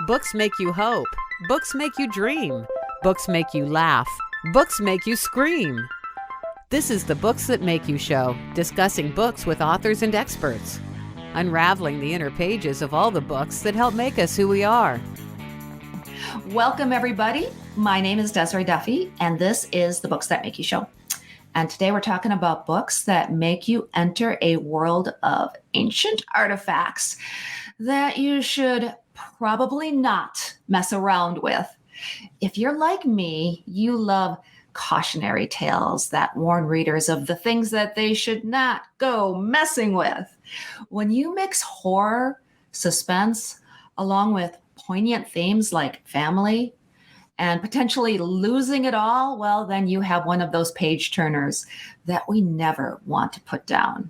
Books make you hope. Books make you dream. Books make you laugh. Books make you scream. This is the Books That Make You show, discussing books with authors and experts, unraveling the inner pages of all the books that help make us who we are. Welcome, everybody. My name is Desiree Duffy, and this is the Books That Make You show. And today we're talking about books that make you enter a world of ancient artifacts that you should probably not mess around with. If you're like me, you love cautionary tales that warn readers of the things that they should not go messing with. When you mix horror, suspense, along with poignant themes like family and potentially losing it all, well, then you have one of those page turners that we never want to put down.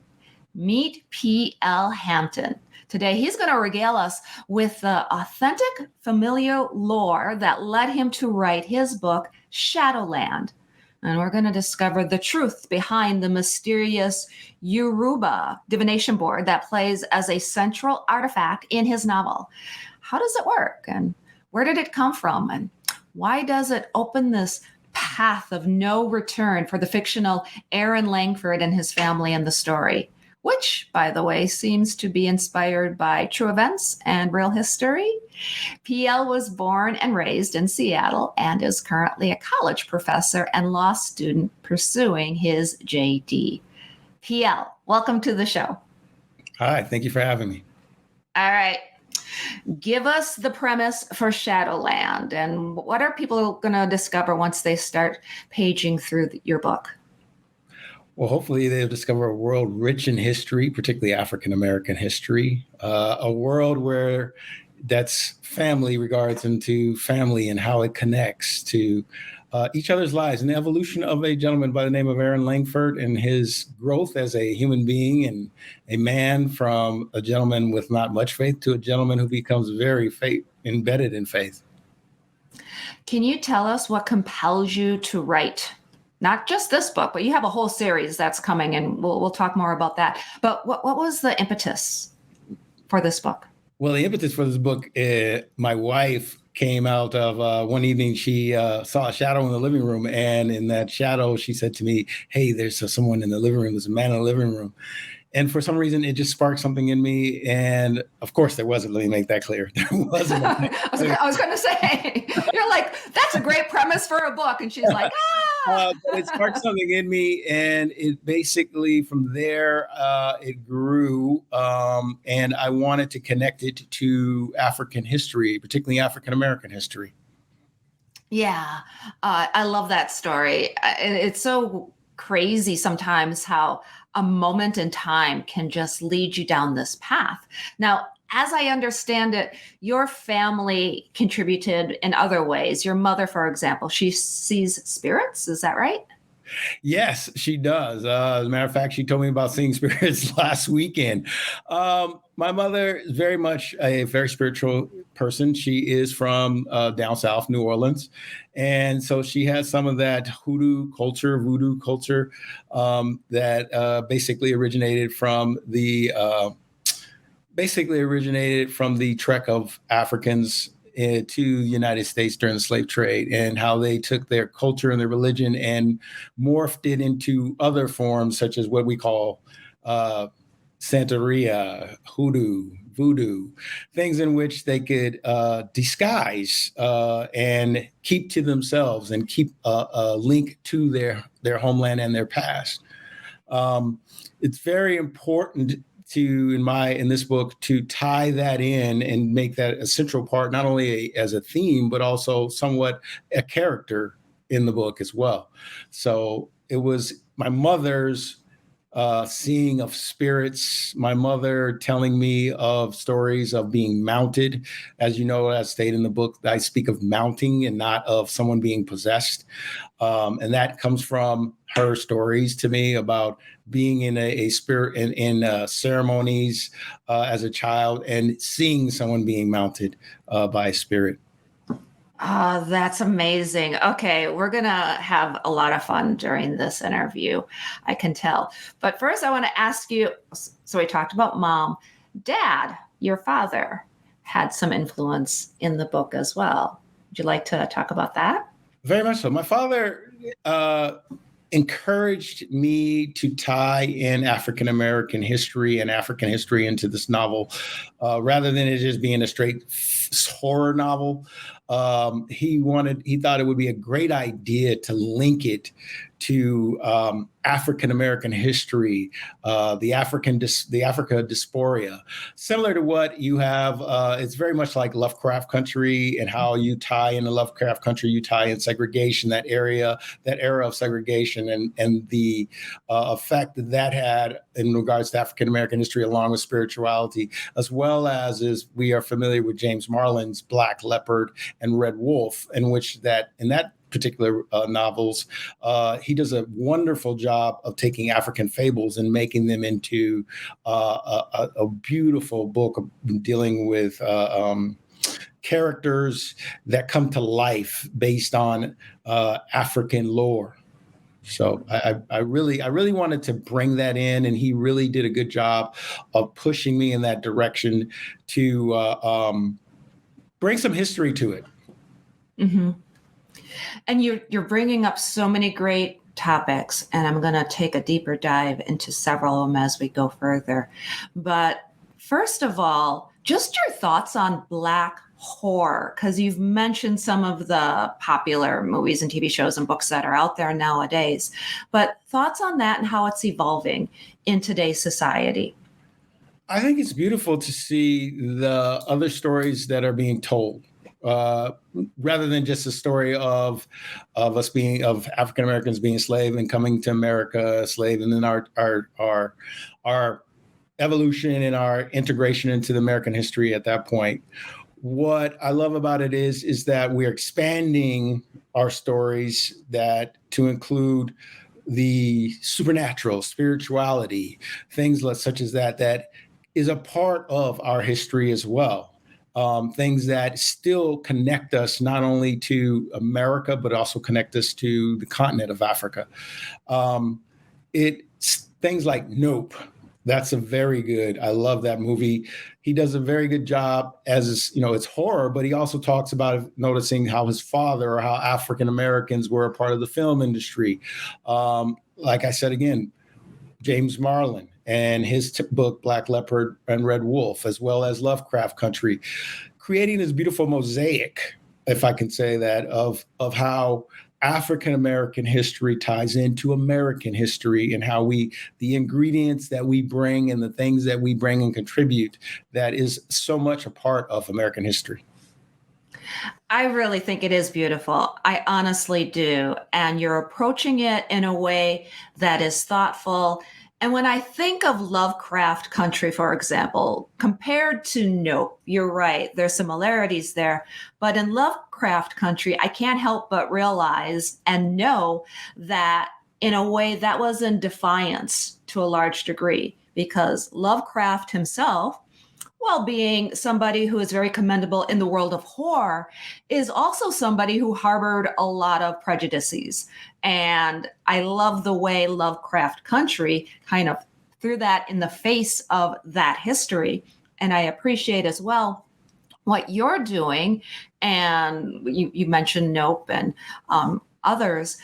Meet P.L. Hampton. Today, he's going to regale us with the authentic familial lore that led him to write his book, Shadowland. And we're going to discover the truth behind the mysterious Yor-oo-ba Divination Board that plays as a central artifact in his novel. How does it work? And where did it come from? And why does it open this path of no return for the fictional Aaron Langford and his family in the story? Which, by the way, seems to be inspired by true events and real history. PL was born and raised in Seattle and is currently a college professor and law student pursuing his JD. PL, welcome to the show. Hi, thank you for having me. All right. Give us the premise for Shadowland, and what are people going to discover once they start paging through your book? Well, hopefully they'll discover a world rich in history, particularly African-American history, a world where that's family regards into family and how it connects to each other's lives, and the evolution of a gentleman by the name of Aaron Langford and his growth as a human being and a man from a gentleman with not much faith to a gentleman who becomes very embedded in faith. Can you tell us what compels you to write? Not just this book, but you have a whole series that's coming, and we'll talk more about that. But what was the impetus for this book? Well, the impetus for this book, my wife came out of one evening. She saw a shadow in the living room, and in that shadow, she said to me, "Hey, there's someone in the living room. There's a man in the living room." And for some reason, it just sparked something in me. And of course, there wasn't. Let me make that clear. There wasn't. I was going to say, you're like, that's a great premise for a book. And she's like, but it sparked something in me. And it basically, from there, it grew. And I wanted to connect it to African history, particularly African-American history. Yeah, I love that story. It's so crazy sometimes how a moment in time can just lead you down this path. Now, as I understand it, your family contributed in other ways. Your mother, for example, she sees spirits. Is that right? Yes, she does. As a matter of fact, she told me about seeing spirits last weekend. My mother is very much a very spiritual person. She is from down south, New Orleans. And so she has some of that voodoo culture that basically originated from the trek of Africans to the United States during the slave trade, and how they took their culture and their religion and morphed it into other forms, such as what we call Santeria, hoodoo, voodoo, things in which they could disguise and keep to themselves and keep a link to their homeland and their past. It's very important in this book to tie that in and make that a central part, not only as a theme, but also somewhat a character in the book as well. So it was my mother's seeing of spirits, my mother telling me of stories of being mounted. As you know, as stated in the book, I speak of mounting and not of someone being possessed. And that comes from her stories to me about being in a spirit in ceremonies as a child and seeing someone being mounted by a spirit. Oh, that's amazing. Okay, we're going to have a lot of fun during this interview, I can tell. But first, I want to ask you, so we talked about mom, dad, your father. had some influence in the book as well. Would you like to talk about that? Very much so. My father encouraged me to tie in African American history and African history into this novel, rather than it just being a straight horror novel. He thought it would be a great idea to link it to African American history, the Africa dysphoria, similar to what you have. It's very much like Lovecraft Country, and how you tie in the Lovecraft Country, you tie in segregation, that era of segregation, and the effect that had in regards to African American history, along with spirituality, as well as we are familiar with James Marlin's Black Leopard and Red Wolf, in that particular novels, he does a wonderful job of taking African fables and making them into a beautiful book dealing with characters that come to life based on African lore. So I really wanted to bring that in, and he really did a good job of pushing me in that direction to bring some history to it. Mm-hmm. And you're bringing up so many great topics, and I'm going to take a deeper dive into several of them as we go further. But first of all, just your thoughts on Black horror, because you've mentioned some of the popular movies and TV shows and books that are out there nowadays. But thoughts on that and how it's evolving in today's society? I think it's beautiful to see the other stories that are being told. Rather than just a story of African Americans being slave and coming to America slave, and then our evolution and our integration into the American history at that point. What I love about it is that we're expanding our stories to include the supernatural, spirituality, things such as that is a part of our history as well. Things that still connect us not only to America, but also connect us to the continent of Africa. It's things like Nope. That's a very good. I love that movie. He does a very good job it's horror, but he also talks about noticing how his father or how African Americans were a part of the film industry. Like I said, again, James Marlin and his book, Black Leopard and Red Wolf, as well as Lovecraft Country, creating this beautiful mosaic, if I can say that, of how African American history ties into American history, and how the ingredients that we bring and the things that we bring and contribute, that is so much a part of American history. I really think it is beautiful. I honestly do. And you're approaching it in a way that is thoughtful. And when I think of Lovecraft Country, for example, compared to Nope, you're right, there's similarities there. But in Lovecraft Country, I can't help but realize and know that in a way that was in defiance to a large degree, because Lovecraft himself, while being somebody who is very commendable in the world of horror, is also somebody who harbored a lot of prejudices. And I love the way Lovecraft Country kind of threw that in the face of that history. And I appreciate as well what you're doing. And you mentioned Nope and others,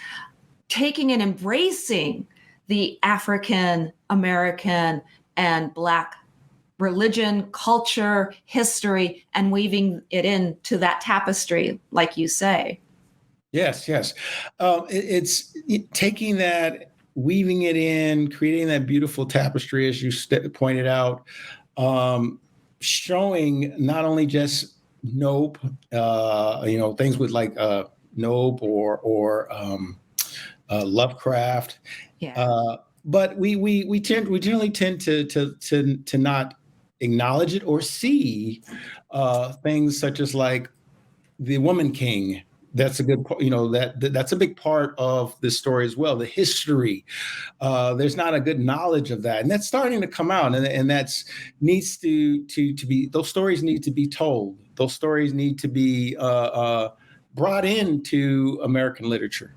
taking and embracing the African American and Black religion, culture, history, and weaving it into that tapestry, like you say. Yes. It's taking that, weaving it in, creating that beautiful tapestry, as you pointed out, showing not only just Nope, things with like Nope or Lovecraft, but we generally tend to not acknowledge it or see things such as like the Woman King. That's a good, that's a big part of this story as well. The history, there's not a good knowledge of that, and that's starting to come out, and that's needs to be. Those stories need to be told. Those stories need to be brought into American literature.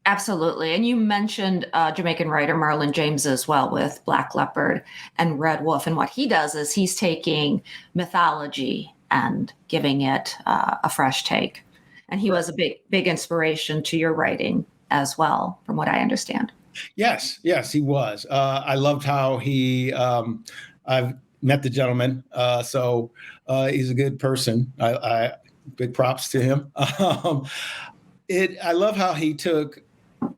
Absolutely. And you mentioned Jamaican writer Marlon James as well with Black Leopard and Red Wolf. And what he does is he's taking mythology and giving it a fresh take. And he was a big inspiration to your writing as well, from what I understand. Yes, he was. I loved how I've met the gentleman, so he's a good person. I big props to him. I love how he took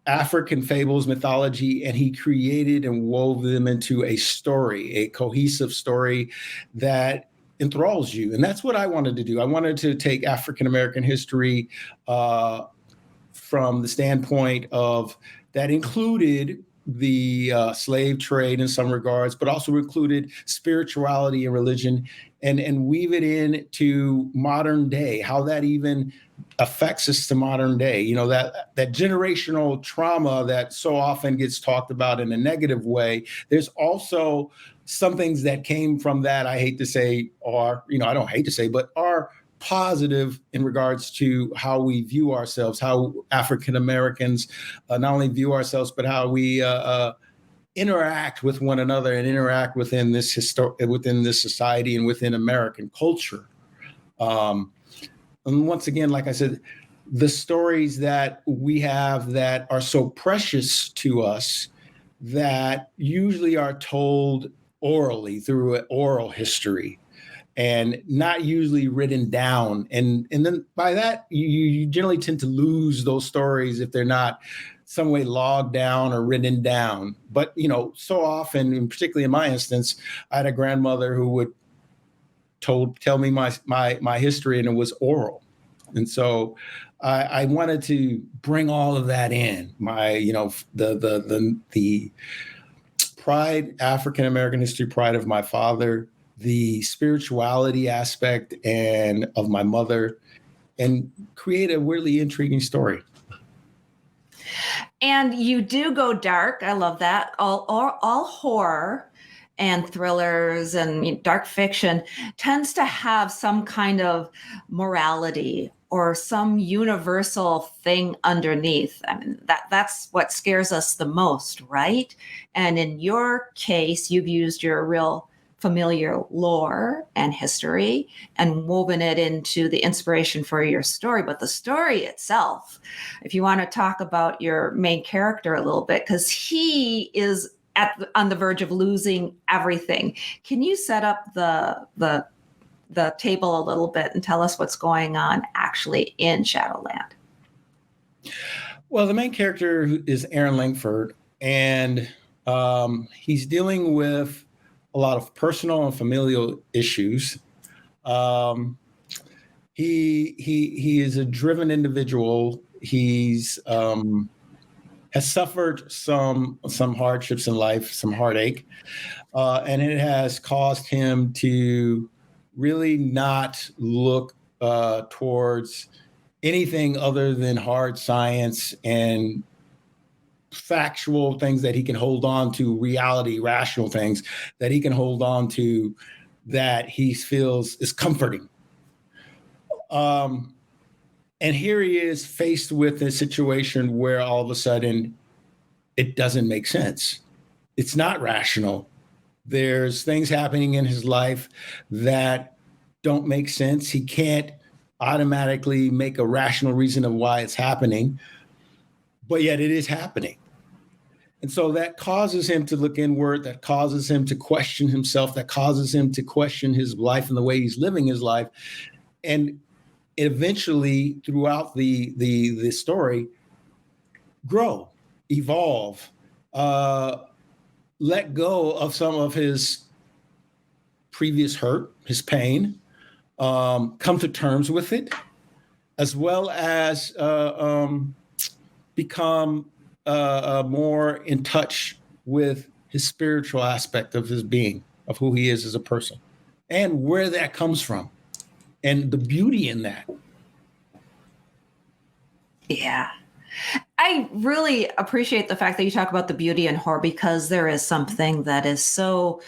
African fables, mythology, and he created and wove them into a story, a cohesive story that enthralls you. And that's what I wanted to do. I wanted to take African American history from the standpoint of that included the slave trade in some regards, but also included spirituality and religion, and weave it into modern day, how that even affects us to modern day. You know, that generational trauma that so often gets talked about in a negative way. There's also some things that came from that, I hate to say, or, I don't hate to say, but are positive in regards to how we view ourselves, how African Americans not only view ourselves, but how we interact with one another and interact within this society and within American culture. And once again, like I said, the stories that we have that are so precious to us that usually are told orally through an oral history and not usually written down. And then by that, you generally tend to lose those stories if they're not some way logged down or written down. But, so often, and particularly in my instance, I had a grandmother who would tell me my history, and it was oral. And so I wanted to bring all of that in, the pride, African American history pride of my father, the spirituality aspect and of my mother, and create a really intriguing story. And you do go dark. I love that. All horror and thrillers and dark fiction tends to have some kind of morality or some universal thing underneath. I mean, that's what scares us the most, right? And in your case, you've used your real familial lore and history and woven it into the inspiration for your story. But the story itself, if you want to talk about your main character a little bit, because he is on the verge of losing everything. Can you set up the table a little bit and tell us what's going on actually in Shadowland? Well, the main character is Aaron Langford, and he's dealing with a lot of personal and familial issues. He is a driven individual. He's has suffered some hardships in life, some heartache, and it has caused him to really not look towards anything other than hard science and factual things that he can hold on to, reality, rational things that he can hold on to that he feels is comforting. And here he is faced with a situation where all of a sudden it doesn't make sense. It's not rational. There's things happening in his life that don't make sense. He can't automatically make a rational reason of why it's happening, but yet it is happening. And so that causes him to look inward, that causes him to question himself, that causes him to question his life and the way he's living his life. And eventually, throughout the story, grow, evolve, let go of some of his previous hurt, his pain, come to terms with it, as well as become more in touch with his spiritual aspect of his being, of who he is as a person, and where that comes from, and the beauty in that. Yeah. I really appreciate the fact that you talk about the beauty in horror, because there is something that is so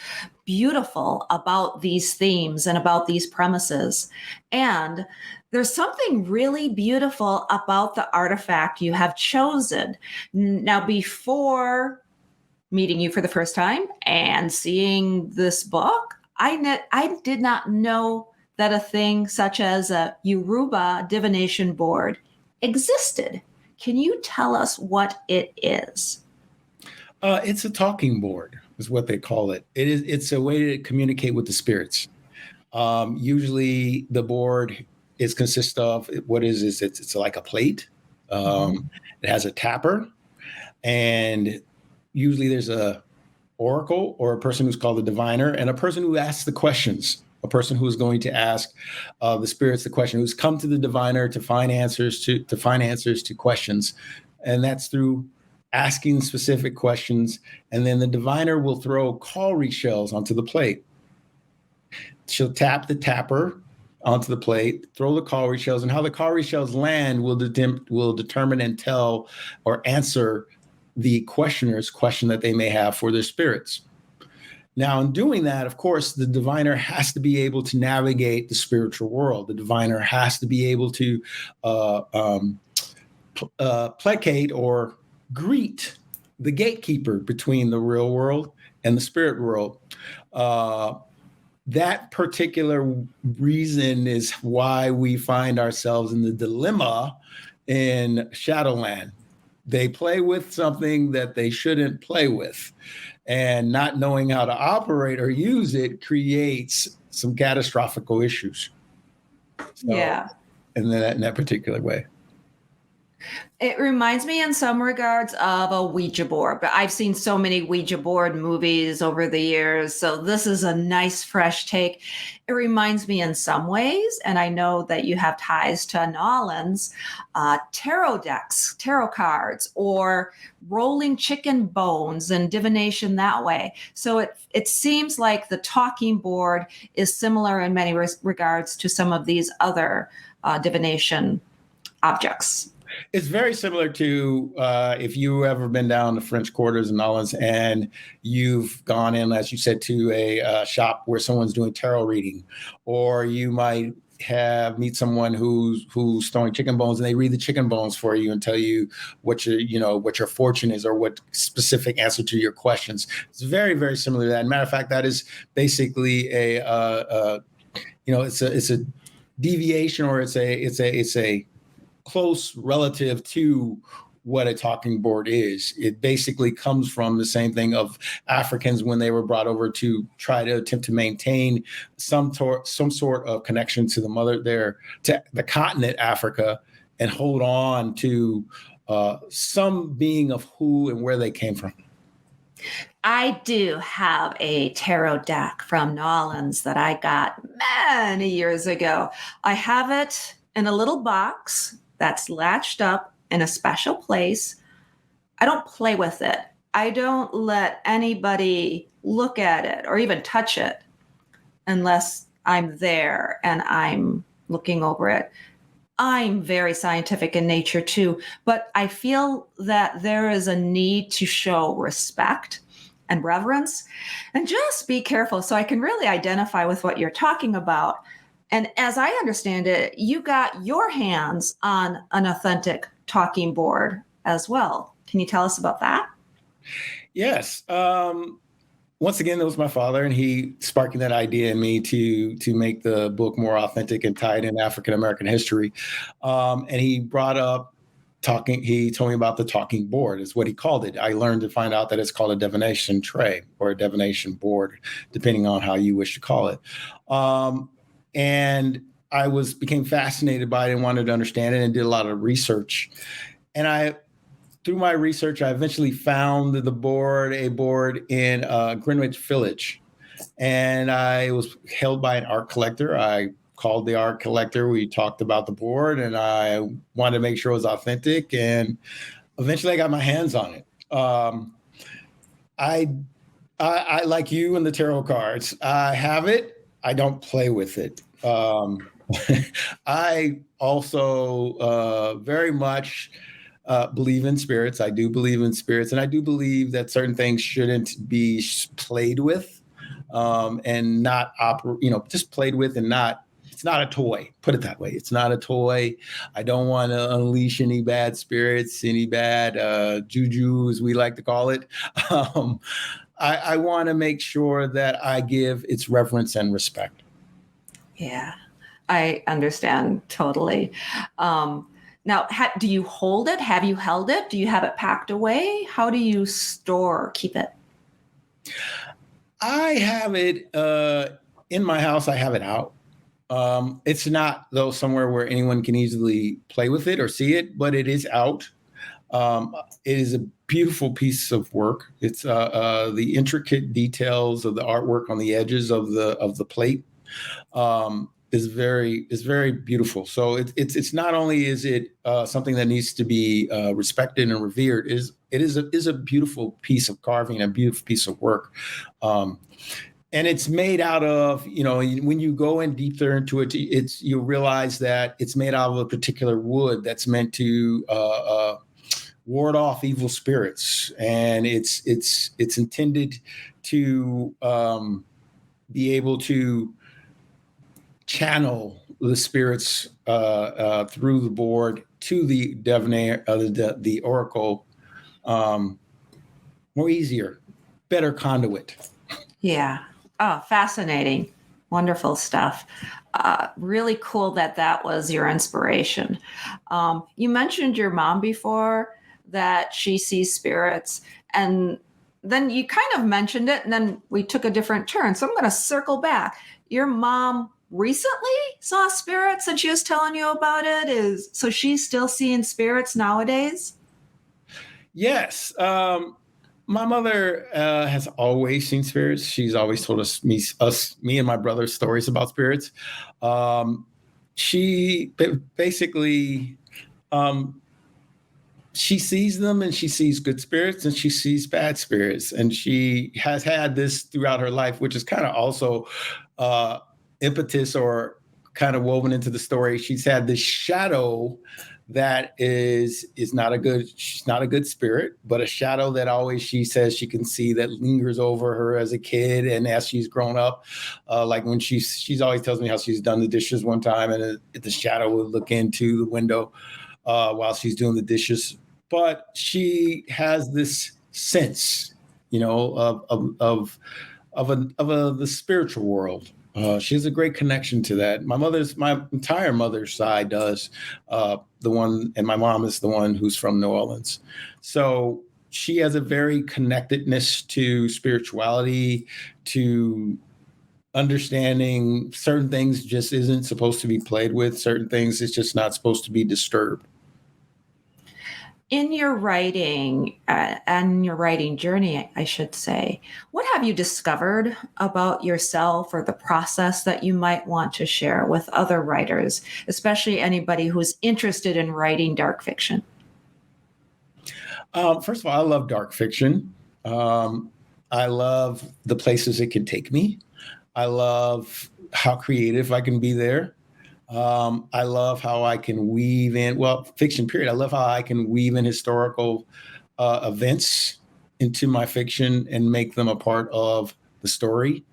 beautiful about these themes and about these premises. And there's something really beautiful about the artifact you have chosen. Now, before meeting you for the first time and seeing this book, I did not know that a thing such as a Yor-oo-ba Divination Board existed. Can you tell us what it is? It's a talking board, is what they call it. It's a way to communicate with the spirits. Usually, the board consists of what is it's like a plate. It has a tapper, and usually there's a oracle or a person who's called a diviner, and a person who asks the questions. A person who is going to ask the spirits the question, who's come to the diviner to find answers to questions, and that's through asking specific questions. And then the diviner will throw cowrie shells onto the plate. She'll tap the tapper onto the plate, throw the cowrie shells, and how the cowrie shells land will determine and tell or answer the questioner's question that they may have for their spirits. Now, in doing that, of course, the diviner has to be able to navigate the spiritual world. The diviner has to be able to placate or greet the gatekeeper between the real world and the spirit world. That particular reason is why we find ourselves in the dilemma in Shadowland. They play with something that they shouldn't play with, and not knowing how to operate or use it creates some catastrophic issues. So, yeah. In that particular way. It reminds me in some regards of a Ouija board, but I've seen so many Ouija board movies over the years. So this is a nice, fresh take. It reminds me in some ways, and I know that you have ties to Nolan's tarot decks, tarot cards, or rolling chicken bones and divination that way. So it seems like the talking board is similar in many regards to some of these other divination objects. It's very similar to if you ever been down the French Quarters in Nolens and you've gone in, as you said, to a shop where someone's doing tarot reading, or you might meet someone who's throwing chicken bones, and they read the chicken bones for you and tell you what your fortune is or what specific answer to your questions. It's very, very similar to that. Matter of fact, that is basically it's a deviation, or it's a close relative to what a talking board is. It basically comes from the same thing of Africans when they were brought over to try to attempt to maintain some sort of connection to to the continent Africa, and hold on to some being of who and where they came from. I do have a tarot deck from Nolan's that I got many years ago. I have it in a little box that's latched up in a special place. I don't play with it. I don't let anybody look at it or even touch it unless I'm there and I'm looking over it. I'm very scientific in nature too, but I feel that there is a need to show respect and reverence, and just be careful so I can really identify with what you're talking about. And as I understand it, you got your hands on an authentic talking board as well. Can you tell us about that? Yes. Once again, that was my father, and he sparking that idea in me to make the book more authentic and tied in African American history. And he brought up he told me about the talking board, is what he called it. I learned to find out that it's called a divination tray or a divination board, depending on how you wish to call it. And I became fascinated by it and wanted to understand it, and did a lot of research. And through my research, I eventually found a board in Greenwich Village. And I was held by an art collector. I called the art collector. We talked about the board, and I wanted to make sure it was authentic. And eventually I got my hands on it. I like you and the tarot cards. I have it. I don't play with it. I also very much believe in spirits. I do believe in spirits, and I do believe that certain things shouldn't be played with, and not just played with and not it's not a toy. Put it that way. It's not a toy. I don't want to unleash any bad spirits, any bad juju, as we like to call it. I want to make sure that I give its reverence and respect. Yeah, I understand totally. Now, do you hold it? Have you held it? Do you have it packed away? How do you store or keep it? I have it in my house. I have it out. It's not, though, somewhere where anyone can easily play with it or see it, but it is out. It is a beautiful piece of work. It's the intricate details of the artwork on the edges of the plate is very beautiful. So it's not only is it something that needs to be respected and revered. It is a beautiful piece of carving, a beautiful piece of work. And it's made out of, when you go in deeper into it, you'll realize that it's made out of a particular wood that's meant to ward off evil spirits, and it's intended to be able to channel the spirits through the board to the diviner, the oracle, more easier, better conduit. Yeah. Oh, fascinating. Wonderful stuff. Really cool that was your inspiration. You mentioned your mom before, that she sees spirits, and then you kind of mentioned it, and then we took a different turn. So I'm going to circle back. Your mom recently saw spirits and she was telling you about it. So she's still seeing spirits nowadays? Yes. My mother has always seen spirits. She's always told me and my brother stories about spirits. She basically, she sees them, and she sees good spirits and she sees bad spirits. And she has had this throughout her life, which is kind of also impetus or kind of woven into the story. She's had this shadow that is not a good spirit, but a shadow that always, she says, she can see that lingers over her as a kid and as she's grown up. Like when she's always tells me how she's done the dishes one time, and the shadow would look into the window while she's doing the dishes. But she has this sense, of the spiritual world. She has a great connection to that. My entire mother's side does. And my mom is the one who's from New Orleans. So she has a very connectedness to spirituality, to understanding certain things just isn't supposed to be played with. Certain things it's just not supposed to be disturbed. In your writing and your writing journey, I should say, what have you discovered about yourself or the process that you might want to share with other writers, especially anybody who's interested in writing dark fiction? First of all, I love dark fiction. I love the places it can take me. I love how creative I can be there. I love how I can weave in, fiction period. I love how I can weave in historical events into my fiction and make them a part of the story.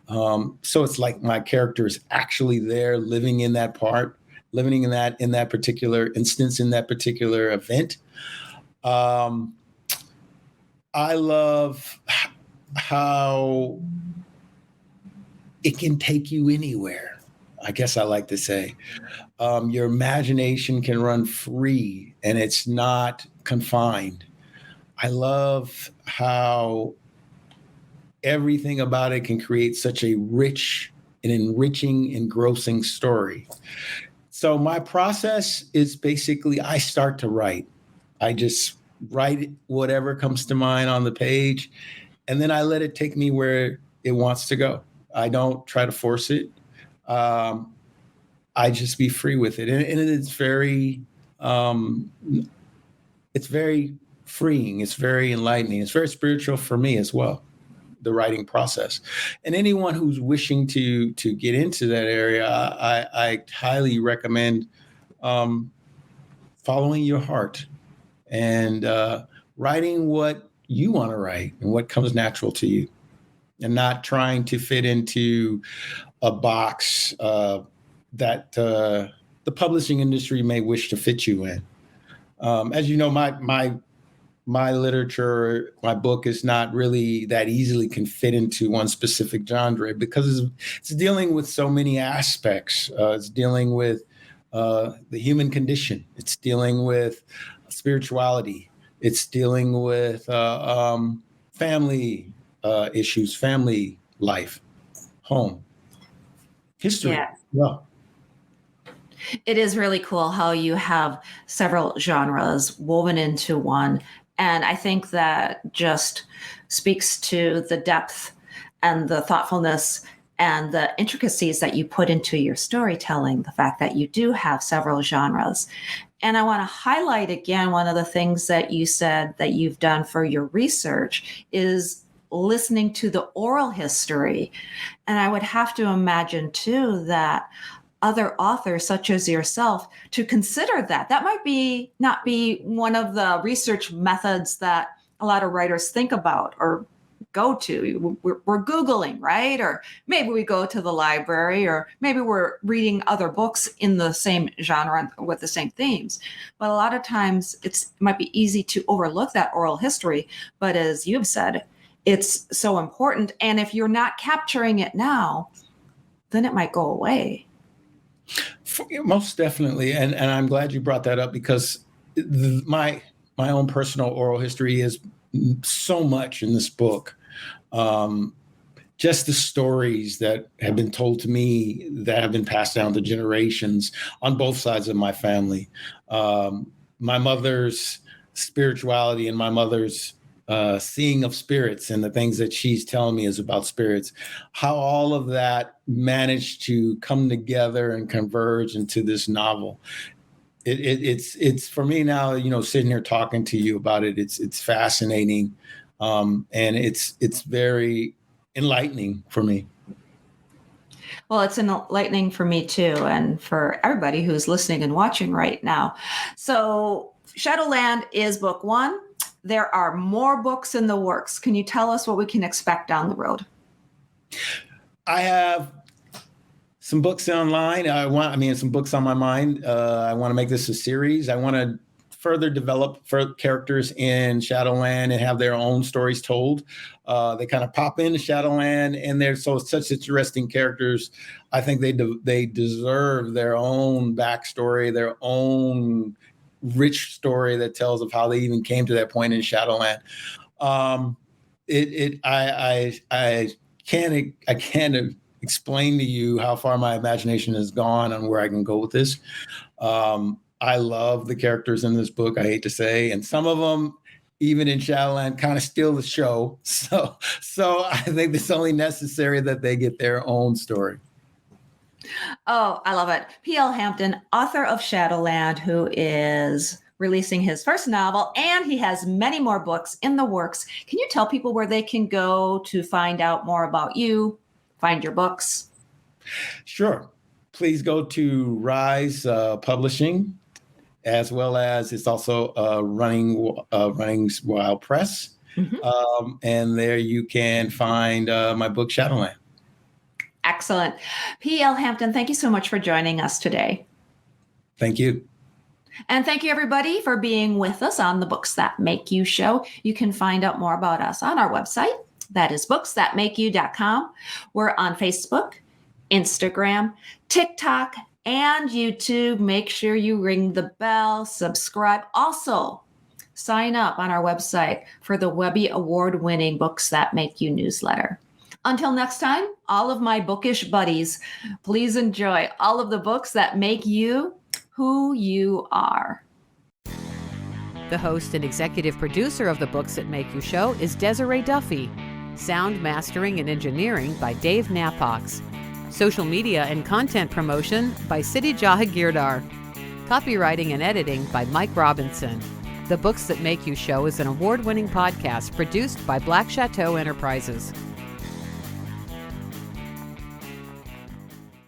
So it's like my character is actually there, living in that part, living in that particular instance, in that particular event. I love how it can take you anywhere. I guess I like to say your imagination can run free and it's not confined. I love how everything about it can create such a rich and enriching, engrossing story. So my process is basically I start to write. I just write whatever comes to mind on the page, and then I let it take me where it wants to go. I don't try to force it. I just be free with it. And it's very freeing. It's very enlightening. It's very spiritual for me as well, the writing process. And anyone who's wishing to get into that area, I highly recommend following your heart and writing what you want to write and what comes natural to you, and not trying to fit into a box the publishing industry may wish to fit you in. As you know, my literature, my book is not really that easily can fit into one specific genre because it's dealing with so many aspects. It's dealing with the human condition. It's dealing with spirituality. It's dealing with family issues, family life, home, history. Yeah. Well, It is really cool how you have several genres woven into one. And I think that just speaks to the depth and the thoughtfulness and the intricacies that you put into your storytelling, the fact that you do have several genres. And I want to highlight again, one of the things that you said that you've done for your research is listening to the oral history. And I would have to imagine too that other authors such as yourself to consider that. That might be not be one of the research methods that a lot of writers think about or go to. We're Googling, right? Or maybe we go to the library, or maybe we're reading other books in the same genre with the same themes. But a lot of times it might be easy to overlook that oral history. But as you've said, it's so important. And if you're not capturing it now, then it might go away. Most definitely. And I'm glad you brought that up because my own personal oral history is so much in this book. Just the stories that have been told to me that have been passed down to generations on both sides of my family. My mother's spirituality and my mother's seeing of spirits and the things that she's telling me is about spirits, how all of that managed to come together and converge into this novel. It's for me now, sitting here talking to you about it, it's fascinating. And it's very enlightening for me. Well, it's enlightening for me too, and for everybody who's listening and watching right now. So Shadowland is book 1. There are more books in the works. Can you tell us what we can expect down the road? I have some books online. Some books on my mind. I want to make this a series. I want to further develop characters in Shadowland and have their own stories told. They kind of pop into Shadowland, and they're such interesting characters. I think they deserve their own backstory, their own rich story that tells of how they even came to that point in Shadowland. I can't explain to you how far my imagination has gone on where I can go with this. I love the characters in this book, I hate to say, and some of them, even in Shadowland, kind of steal the show. So I think it's only necessary that they get their own story. Oh, I love it. P.L. Hampton, author of Shadowland, who is releasing his first novel, and he has many more books in the works. Can you tell people where they can go to find out more about you, find your books? Sure. Please go to Rise Publishing, as well as it's also running Wild Press. Mm-hmm. And there you can find my book, Shadowland. Excellent. P.L. Hampton, thank you so much for joining us today. Thank you. And thank you, everybody, for being with us on the Books That Make You show. You can find out more about us on our website. That is booksthatmakeyou.com. We're on Facebook, Instagram, TikTok, and YouTube. Make sure you ring the bell, subscribe. Also, sign up on our website for the Webby Award-winning Books That Make You newsletter. Until next time, all of my bookish buddies, please enjoy all of the books that make you who you are. The host and executive producer of the Books That Make You show is Desiree Duffy. Sound mastering and engineering by Dave Napox. Social media and content promotion by Siddhi Jahagirdar. Copywriting and editing by Mike Robinson. The Books That Make You show is an award-winning podcast produced by Black Chateau Enterprises.